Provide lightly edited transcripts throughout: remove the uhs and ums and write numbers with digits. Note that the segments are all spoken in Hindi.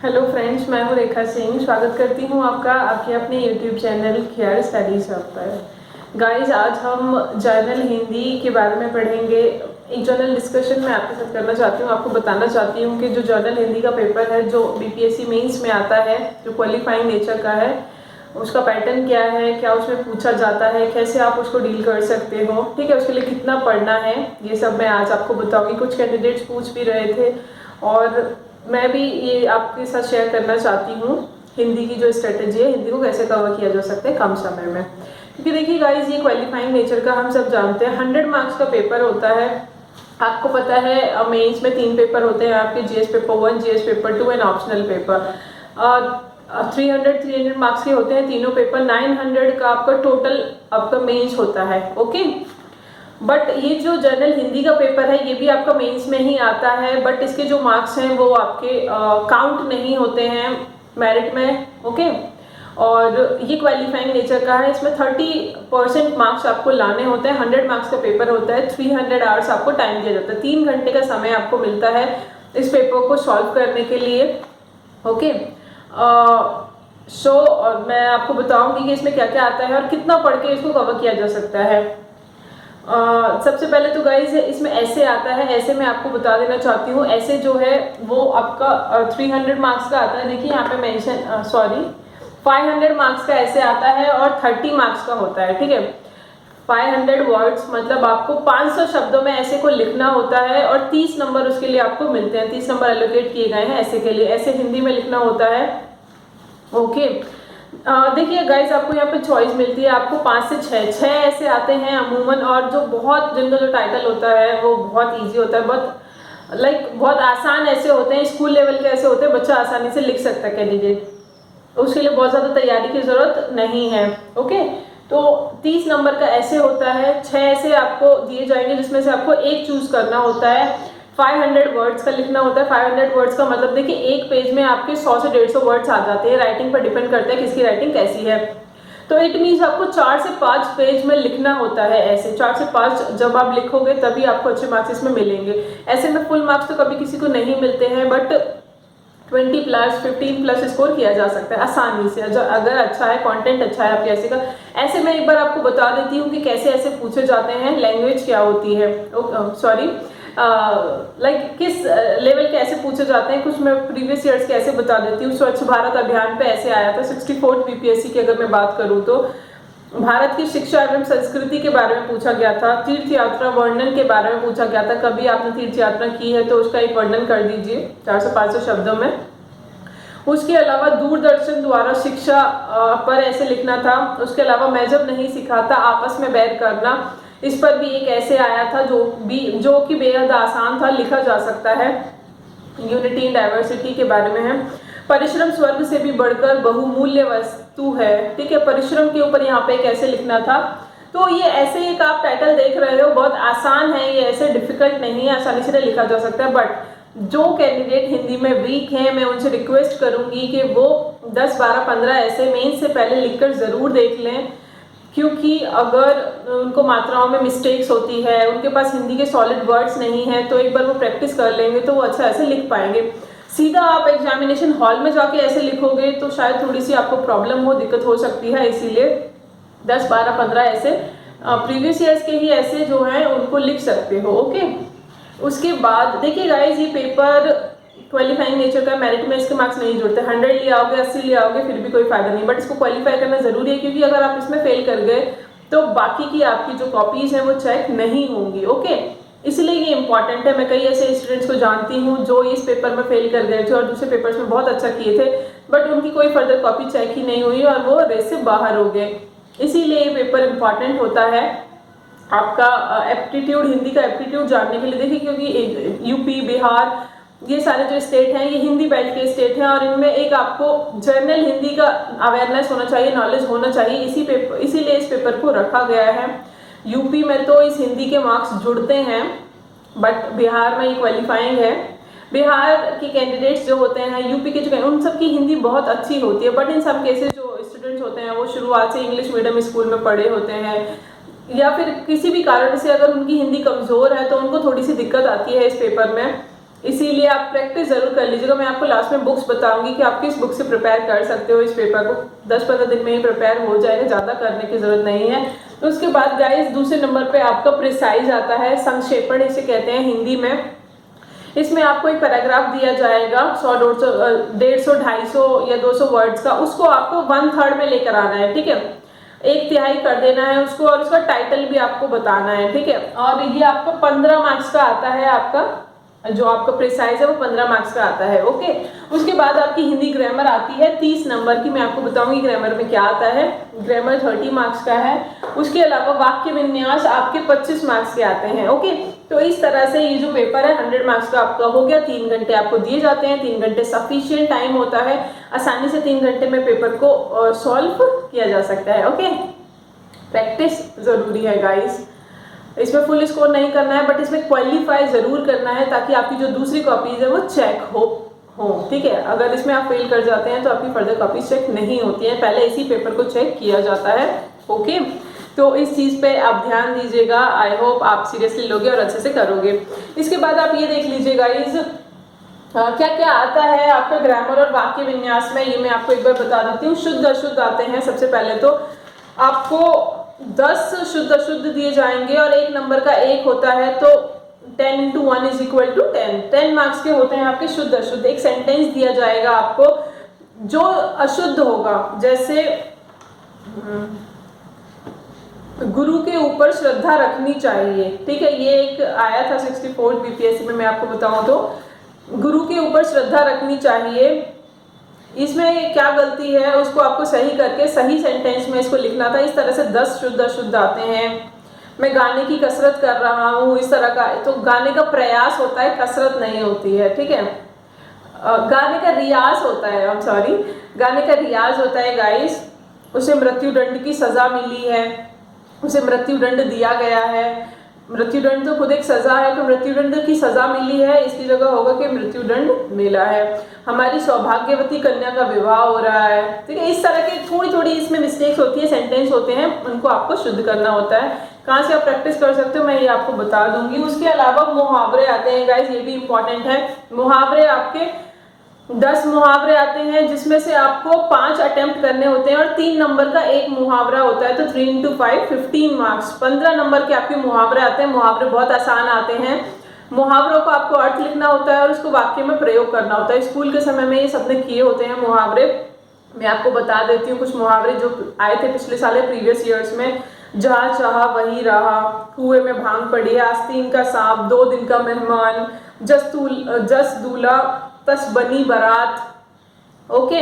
हेलो फ्रेंड्स, मैं हूँ रेखा सिंह। स्वागत करती हूँ आपका आपके अपने यूट्यूब चैनल खियार स्टडीज हब पर। गाइस, आज हम जर्नल हिंदी के बारे में पढ़ेंगे। एक जर्नल डिस्कशन मैं आपके साथ करना चाहती हूँ। आपको बताना चाहती हूँ कि जो जर्नल हिंदी का पेपर है, जो बीपीएससी मेंस में आता है, जो क्वालिफाइंग नेचर का है, उसका पैटर्न क्या है, क्या उसमें पूछा जाता है, कैसे आप उसको डील कर सकते हो, ठीक है, उसके लिए कितना पढ़ना है, ये सब मैं आज आपको बताऊंगी। कुछ कैंडिडेट्स पूछ भी रहे थे और मैं भी ये आपके साथ शेयर करना चाहती हूँ। हिंदी की जो स्ट्रेटेजी है, हिंदी को कैसे कवर किया जा सकता है कम समय में। क्योंकि देखिए गाइस, ये क्वालिफाइंग नेचर का हम सब जानते हैं। 100 मार्क्स का पेपर होता है। आपको पता है मेंस में 3 पेपर होते हैं आपके, GS paper 1, GS paper 2 and optional paper. 300 marks के होते हैं तीनों पेपर। 900 का आपका टोटल आपका मेंस होता है। ओके, बट ये जो जनरल हिंदी का पेपर है, ये भी आपका मेंस में ही आता है, बट इसके जो मार्क्स हैं वो आपके काउंट नहीं होते हैं मेरिट में। ओके, और ये क्वालिफाइंग नेचर का है। इसमें 30% मार्क्स आपको लाने होते हैं। 100 मार्क्स का पेपर होता है। 300 आवर्स आपको टाइम दिया जाता है। 3 घंटे का समय आपको मिलता है इस पेपर को सॉल्व करने के लिए। ओके, मैं आपको बताऊंगी कि इसमें क्या क्या आता है और कितना पढ़ के इसको कवर किया जा सकता है। सबसे पहले तो गाइज इसमें ऐसे आता है। ऐसे मैं आपको बता देना चाहती हूँ, ऐसे जो है वो आपका 300 मार्क्स का आता है। देखिए यहाँ पे मेंशन 500 मार्क्स का ऐसे आता है और 30 मार्क्स का होता है। ठीक है, 500 वर्ड्स मतलब आपको 500 शब्दों में ऐसे को लिखना होता है और 30 नंबर उसके लिए आपको मिलते हैं। 30 नंबर एलोकेट किए गए हैं ऐसे के लिए। ऐसे हिंदी में लिखना होता है। ओके, देखिए गाइस, आपको यहाँ पे चॉइस मिलती है। आपको 5 से 6 ऐसे आते हैं अमूमन, और जो बहुत जिनका जो टाइटल होता है वो बहुत इजी होता है, बहुत बहुत आसान ऐसे होते हैं, स्कूल लेवल के ऐसे होते हैं, बच्चा आसानी से लिख सकता है कैंडिडेट। उसके लिए बहुत ज़्यादा तैयारी की ज़रूरत नहीं है। ओके, तो 30 नंबर का ऐसे होता है। 6 ऐसे आपको दिए जाएंगे जिसमें से आपको एक चूज करना होता है। 500 वर्ड्स का लिखना होता है। 500 वर्ड्स का मतलब देखिए एक पेज में आपके 100 से 150 वर्ड्स आ जाते हैं। राइटिंग पर डिपेंड करता है किसकी राइटिंग कैसी है। तो इट मीन्स आपको 4 से 5 पेज में लिखना होता है। ऐसे 4 से 5 जब आप लिखोगे तभी आपको अच्छे मार्क्स इसमें मिलेंगे। ऐसे में फुल मार्क्स तो कभी किसी को नहीं मिलते हैं, बट 20 प्लस 15 प्लस स्कोर किया जा सकता है आसानी से, अगर अच्छा है, कंटेंट अच्छा है आपके ऐसे का। ऐसे मैं एक बार आपको बता देती हूँ कि कैसे ऐसे पूछे जाते हैं, लैंग्वेज क्या होती है, किस लेवल के ऐसे पूछे जाते हैं। कुछ मैं प्रीवियस ईयर्स के ऐसे बता देती हूँ। स्वच्छ भारत अभियान पे ऐसे आया था 64th बीपीएससी की अगर मैं बात करूँ तो। भारत की शिक्षा एवं संस्कृति के बारे में पूछा गया था। तीर्थ यात्रा वर्णन के बारे में पूछा गया था। कभी आपने तीर्थ यात्रा की है तो उसका एक वर्णन कर दीजिए 400-500 शब्दों में। उसके अलावा दूरदर्शन द्वारा शिक्षा पर ऐसे लिखना था। उसके अलावा मैं जब नहीं सिखाता आपस में बैर करना, इस पर भी एक ऐसे आया था जो कि बेहद आसान था, लिखा जा सकता है। यूनिटी इन डाइवर्सिटी के बारे में है। परिश्रम स्वर्ग से भी बढ़कर बहुमूल्य वस्तु है। ठीक है, परिश्रम के ऊपर यहाँ पे एक ऐसे लिखना था। तो ये ऐसे एक आप टाइटल देख रहे हो, बहुत आसान है ये, ऐसे डिफिकल्ट नहीं है, आसानी से लिखा जा सकता है। बट जो कैंडिडेट हिंदी में वीक है, मैं उनसे रिक्वेस्ट करूंगी कि वो 10, 12, 15 ऐसे मेंस से पहले लिखकर जरूर देख लें। क्योंकि अगर उनको मात्राओं में मिस्टेक्स होती है, उनके पास हिंदी के सॉलिड वर्ड्स नहीं है, तो एक बार वो प्रैक्टिस कर लेंगे तो वो अच्छा ऐसे लिख पाएंगे। सीधा आप एग्जामिनेशन हॉल में जाके ऐसे लिखोगे तो शायद थोड़ी सी आपको प्रॉब्लम हो, दिक्कत हो सकती है। इसीलिए 10, 12, 15 ऐसे प्रीवियस ईयर्स के ही ऐसे जो हैं उनको लिख सकते हो। ओके, उसके बाद देखिए गाइज, ये पेपर क्वालिफाइंग नेचर का, मेरिट में इसके मार्क्स नहीं जुड़ते। 100 ले आओगे, 80 ले आओगे, फिर भी कोई फायदा नहीं, बट इसको क्वालिफाई करना जरूरी है। क्योंकि अगर आप इसमें फेल कर गए तो बाकी की आपकी जो कॉपीज हैं वो चेक नहीं होंगी। ओके, इसलिए ये इंपॉर्टेंट है। मैं कई ऐसे स्टूडेंट्स को जानती हूँ जो इस पेपर में फेल कर गए थे और दूसरे पेपर्स में बहुत अच्छा किए थे, बट उनकी कोई फर्दर कॉपी चेक ही नहीं हुई और वो रेस से बाहर हो गए। इसीलिए ये पेपर इंपॉर्टेंट होता है आपका एप्टीट्यूड, हिंदी का एप्टीट्यूड जानने के लिए। देखिए, क्योंकि यूपी, बिहार, ये सारे जो स्टेट हैं ये हिंदी बेल्ट के स्टेट हैं और इनमें एक आपको जनरल हिंदी का अवेयरनेस होना चाहिए, नॉलेज होना चाहिए। इसीलिए इस पेपर को रखा गया है। यूपी में तो इस हिंदी के मार्क्स जुड़ते हैं, बट बिहार में ये क्वालिफाइंग है। बिहार के कैंडिडेट्स जो होते हैं, यूपी के जो, उन सबकी हिंदी बहुत अच्छी होती है, बट इन सब केसेस जो स्टूडेंट्स होते हैं वो शुरुआत से इंग्लिश मीडियम स्कूल में पढ़े होते हैं, या फिर किसी भी कारण से अगर उनकी हिंदी कमज़ोर है तो उनको थोड़ी सी दिक्कत आती है इस पेपर में। इसीलिए आप प्रैक्टिस जरूर कर लीजिएगा। मैं आपको लास्ट में बुक्स बताऊंगी कि आप किस बुक से प्रिपेयर कर सकते हो इस पेपर को। 10-15 दिन में ही प्रिपेयर हो जाएगा, ज़्यादा करने की जरूरत नहीं है। तो उसके बाद गाइस दूसरे नंबर पे आपका प्रिसाइज आता है, संक्षेपण इसे कहते हैं हिंदी में। इसमें आपको एक पैराग्राफ दिया जाएगा 100, 150, 250 या 200 वर्ड्स का, उसको आपको 1/3 में लेकर आना है, ठीक है। 1/3 कर देना है उसको, और उसका टाइटल भी आपको बताना है, ठीक है। और ये आपका 15 मार्क्स का आता है, आपका जो आपका प्रिसाइज है वो 15 मार्क्स का आता है, ओके। उसके बाद आपकी हिंदी ग्रामर आती है 30 नंबर की। मैं आपको बताऊंगी ग्रामर में क्या आता है। ग्रामर 30 मार्क्स का है। उसके अलावा वाक्य विन्यास आपके 25 मार्क्स के आते हैं, ओके। तो इस तरह से ये जो पेपर है 100 मार्क्स का आपका हो गया। 3 घंटे आपको दिए जाते हैं, 3 घंटे सफिशिएंट टाइम होता है। आसानी से 3 घंटे में पेपर को सॉल्व किया जा सकता है, ओके। प्रैक्टिस जरूरी है गाइस। इसमें फुल स्कोर नहीं करना है, बट इसमें क्वालिफाई जरूर करना है, ताकि आपकी जो दूसरी कॉपीज है वो चेक हो, ठीक है। अगर इसमें आप फेल कर जाते हैं तो आपकी फर्दर कॉपीज चेक नहीं होती है, पहले इसी पेपर को चेक किया जाता है, ओके। तो इस चीज पे आप ध्यान दीजिएगा। आई होप आप सीरियसली लोगे और अच्छे से करोगे। इसके बाद आप ये देख लीजिएगा गाइस, क्या क्या आता है आपका ग्रामर और वाक्य विन्यास में, ये मैं आपको एक बार बता देती हूँ। शुद्ध अशुद्ध आते हैं। सबसे पहले तो आपको 10 शुद्ध अशुद्ध दिए जाएंगे, और एक नंबर का 1 होता है, तो 10 × 1 = 10। 10 मार्क्स के होते हैं आपके शुद्ध अशुद्ध। एक सेंटेंस दिया जाएगा आपको जो अशुद्ध होगा, जैसे गुरु के ऊपर श्रद्धा रखनी चाहिए, ठीक है। ये एक आया था 64 बीपीएससी में। मैं आपको बताऊं तो गुरु के ऊपर श्रद्धा रखनी चाहिए, इसमें क्या गलती है उसको आपको सही करके सही सेंटेंस में इसको लिखना था। इस तरह से 10 शुद्ध अशुद्ध आते हैं। मैं गाने की कसरत कर रहा हूँ, इस तरह का। तो गाने का प्रयास होता है, कसरत नहीं होती है, ठीक है। गाने का रियाज होता है, आई एम सॉरी, गाने का रियाज होता है गाइस। उसे मृत्युदंड की सजा मिली है, उसे मृत्युदंड दिया गया है। मृत्युदंड तो खुद एक सजा है, तो मृत्युदंड की सजा मिली है, इसकी जगह होगा कि मृत्युदंड मिला है। हमारी सौभाग्यवती कन्या का विवाह हो रहा है, ठीक है। इस तरह की थोड़ी थोड़ी इसमें मिस्टेक्स होती है, सेंटेंस होते हैं, उनको आपको शुद्ध करना होता है। कहाँ से आप प्रैक्टिस कर सकते हो मैं ये आपको बता दूंगी। उसके अलावा मुहावरे आते हैं गाइस, ये भी इंपॉर्टेंट है। मुहावरे आपके 10 मुहावरे आते हैं, जिसमें से आपको 5 अटेम्प्ट करने होते हैं, और 3 नंबर का एक मुहावरा होता है। तो 3 × 5 15 मार्क्स। 15 नंबर के आपके मुहावरे आते हैं। मुहावरे बहुत आसान आते हैं। मुहावरों को आपको अर्थ लिखना होता है और उसको वाक्य में प्रयोग करना होता है। स्कूल के समय में ये सबने किए होते हैं मुहावरे। मैं आपको बता देती हूँ कुछ मुहावरे जो आए थे पिछले साल प्रीवियस ईयर्स में। जहाँ चाहा वही रहा, कुएं में भांग पड़ी, आस्तीन का सांप, 2 दिन का मेहमान, जस दूल्हा तस बनी बारात, ओके।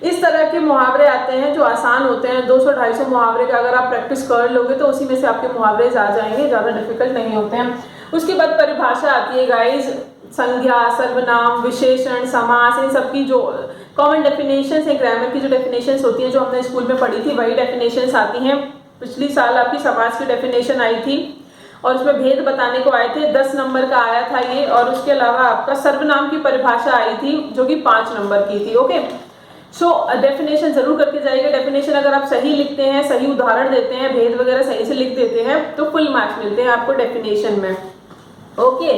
इस तरह के मुहावरे आते हैं जो आसान होते हैं। 200-250 मुहावरे का अगर आप प्रैक्टिस कर लोगे तो उसी में से आपके मुहावरे आ जाएंगे, ज़्यादा डिफिकल्ट नहीं होते हैं। उसके बाद परिभाषा आती है गाइज। संज्ञा, सर्वनाम, विशेषण, समास, इन सब की जो कॉमन डेफिनेशंस है, ग्रामर की जो डेफिनेशंस होती हैं जो हमने स्कूल में पढ़ी थी, वही डेफिनेशंस आती हैं। पिछली साल आपकी समास की डेफिनेशन आई थी और उसमें भेद बताने को आए थे, 10 नंबर का आया था ये। और उसके अलावा आपका सर्वनाम की परिभाषा आई थी जो कि 5 नंबर की थी, ओके। सो डेफिनेशन जरूर करके जाइएगा। डेफिनेशन अगर आप सही लिखते हैं, सही उदाहरण देते हैं, भेद वगैरह सही से लिख देते हैं, तो फुल मार्क्स मिलते हैं आपको डेफिनेशन में, ओके।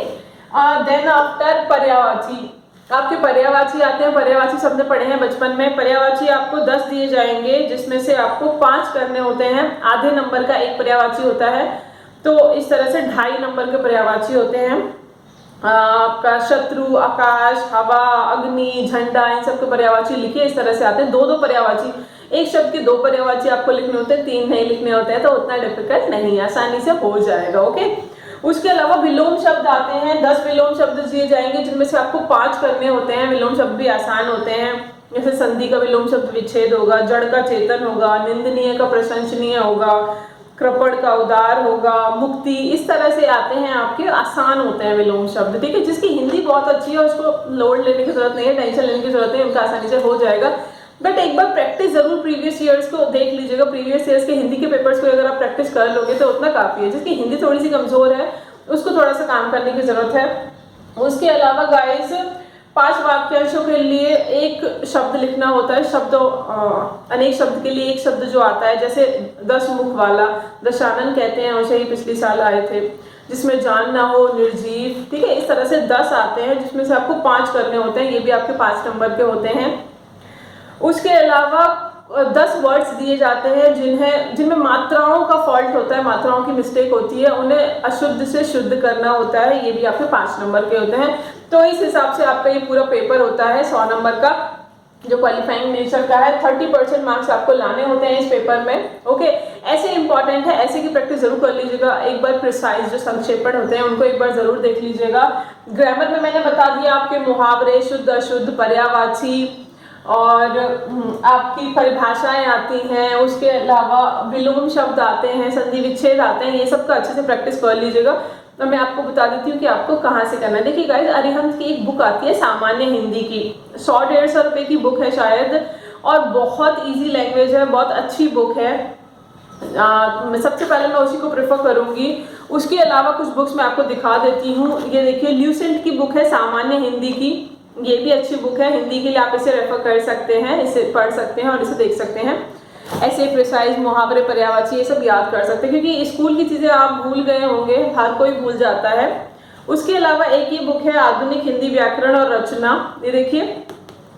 देन आफ्टर पर्यायवाची, आपके पर्यायवाची आते हैं। पर्यायवाची सबने पढ़े हैं बचपन में। पर्यायवाची आपको 10 दिए जाएंगे, जिसमें से आपको 5 करने होते हैं। आधे नंबर का एक पर्यायवाची होता है, तो इस तरह से 2.5 नंबर के पर्यायवाची होते हैं। आपका शत्रु, आकाश, हवा, अग्नि, झंडा, इन सब के पर्यायवाची लिखिए। इस तरह से आते हैं। 2-2 पर्यायवाची, एक शब्द के 2 पर्यायवाची आपको लिखने होते हैं, 3 नहीं लिखने होते हैं, तो उतना डिफिकल्ट नहीं है, आसानी से हो जाएगा, ओके। उसके अलावा विलोम शब्द आते हैं। 10 विलोम शब्द दिए जाएंगे, जिनमें से आपको 5 करने होते हैं। विलोम शब्द भी आसान होते हैं, जैसे संधि का विलोम शब्द विच्छेद होगा, जड़ का चेतन होगा, निंदनीय का प्रशंसनीय होगा, कृपण का उदार होगा, मुक्ति, इस तरह से आते हैं आपके। आसान होते हैं विलोम शब्द, ठीक है। जिसकी हिंदी बहुत अच्छी है उसको लोड लेने की जरूरत नहीं है, टेंशन लेने की जरूरत नहीं है, उनका आसानी से हो जाएगा। बट एक बार प्रैक्टिस जरूर प्रीवियस ईयर्स को देख लीजिएगा। प्रीवियस ईयर्स के हिंदी के पेपर्स को अगर आप प्रैक्टिस कर लोगे तो उतना काफी है। जिसकी हिंदी थोड़ी सी कमजोर है उसको थोड़ा सा काम करने की जरूरत है। उसके अलावा गाइस 5 वाक्यांशों के लिए एक शब्द लिखना होता है। शब्द अनेक शब्द के लिए एक शब्द जो आता है, जैसे 10 मुख वाला, दशानन कहते हैं, वैसे ही पिछले साल आए थे। जिसमें जान ना हो, निर्जीव, ठीक है, इस तरह से 10 आते हैं जिसमें से आपको 5 करने होते हैं, ये भी आपके 5 नंबर के होते हैं। उसके अलावा 10 वर्ड्स दिए जाते हैं जिनमें मात्राओं का फॉल्ट होता है, मात्राओं की मिस्टेक होती है, उन्हें अशुद्ध से शुद्ध करना होता है, ये भी आपके 5 नंबर के होते हैं। तो इस हिसाब से आपका ये पूरा पेपर होता है 100 नंबर का, जो क्वालिफाइंग नेचर का है। 30% मार्क्स आपको लाने होते हैं इस पेपर में। ओके, ऐसे इंपॉर्टेंट है, ऐसे की प्रैक्टिस जरूर कर लीजिएगा। एक बार प्रिसाइज जो संक्षेपण होते हैं उनको एक बार जरूर देख लीजिएगा। ग्रामर में मैंने बता दिया आपके मुहावरे, शुद्ध अशुद्ध, पर्यायवाची और आपकी परिभाषाएं आती हैं, उसके अलावा विलोम शब्द आते हैं, संधि विच्छेद आते हैं, ये सब का अच्छे से प्रैक्टिस कर लीजिएगा। तो मैं आपको बता देती हूँ कि आपको कहाँ से करना है। देखिए गाइस, अरिहंत की एक बुक आती है सामान्य हिंदी की, 100-150 रुपए की बुक है शायद, और बहुत इजी लैंग्वेज है, बहुत अच्छी बुक है। सबसे पहले मैं उसी को प्रेफर करूंगी। उसके अलावा कुछ बुक्स मैं आपको दिखा देती हूँ। ये देखिए, ल्यूसेंट की बुक है सामान्य हिंदी की, ये भी अच्छी बुक है हिंदी के लिए, आप इसे रेफर कर सकते हैं, इसे पढ़ सकते हैं और इसे देख सकते हैं। ऐसे प्रिसाइज, मुहावरे, पर्यायवाची, ये सब याद कर सकते हैं, क्योंकि स्कूल की चीज़ें आप भूल गए होंगे, हर कोई भूल जाता है। उसके अलावा एक ये बुक है आधुनिक हिंदी व्याकरण और रचना, ये देखिए,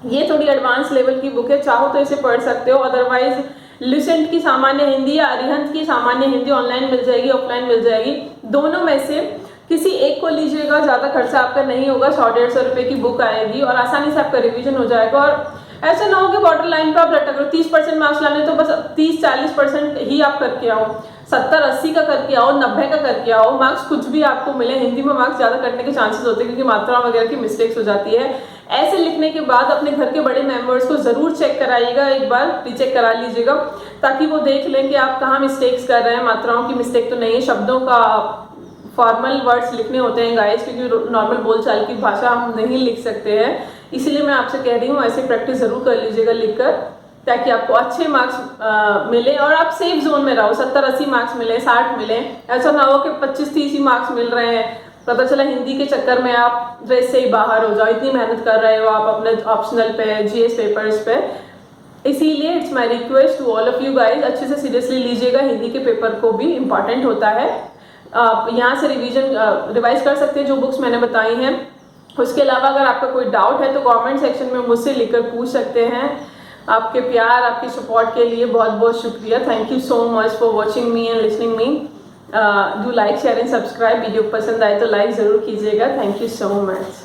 ये थोड़ी एडवांस लेवल की बुक है, चाहो तो इसे पढ़ सकते हो। अदरवाइज ल्यूसेंट की सामान्य हिंदी या अरिहंत की सामान्य हिंदी ऑनलाइन मिल जाएगी, ऑफलाइन मिल जाएगी, दोनों में से किसी एक को लीजिएगा, ज़्यादा खर्चा आपका नहीं होगा। 100-150 रुपए की बुक आएगी और आसानी से आपका रिवीजन हो जाएगा। और ऐसा ना हो कि बॉर्डर लाइन पर आप लटक रहे हो, 30% मार्क्स लाने तो बस 30-40% ही आप करके आओ, 70-80 का करके आओ, 90 का करके आओ, मार्क्स कुछ भी आपको मिले। हिंदी में मार्क्स ज़्यादा कटने के चांसेस होते हैं क्योंकि मात्रा वगैरह की मिस्टेक्स हो जाती है। ऐसे लिखने के बाद अपने घर के बड़े मेंबर्स को ज़रूर चेक कराइएगा, एक बार रीचेक करा लीजिएगा, ताकि वो देख लें कि आप कहाँ मिस्टेक्स कर रहे हैं। मात्राओं की मिस्टेक तो नहीं है, शब्दों का फॉर्मल वर्ड्स लिखने होते हैं गाइस, क्योंकि नॉर्मल बोलचाल की भाषा हम नहीं लिख सकते हैं, इसलिए मैं आपसे कह रही हूँ ऐसे प्रैक्टिस जरूर कर लीजिएगा लिखकर, ताकि आपको अच्छे मार्क्स मिले और आप सेफ जोन में रहो। 70-80 मार्क्स मिले, 60 मिले, ऐसा ना हो कि 25-30 ही मार्क्स मिल रहे हैं, पता चला हिंदी के चक्कर में आप ड्रेस से ही बाहर हो जाओ, इतनी मेहनत कर रहे हो आप अपने ऑप्शनल पे, जीएस पेपर्स पे। इसीलिए it's my request to all of you guys, अच्छे से सीरियसली लीजिएगा, हिंदी के पेपर को भी इम्पॉर्टेंट होता है। आप यहाँ से रिवाइज कर सकते हैं जो बुक्स मैंने बताई हैं। उसके अलावा अगर आपका कोई डाउट है तो कमेंट सेक्शन में मुझसे लिखकर पूछ सकते हैं। आपके प्यार, आपके सपोर्ट के लिए बहुत बहुत शुक्रिया। Thank you so much for watching me and listening me. Do like, share and subscribe. Video पसंद आए तो लाइक ज़रूर कीजिएगा। Thank you so much.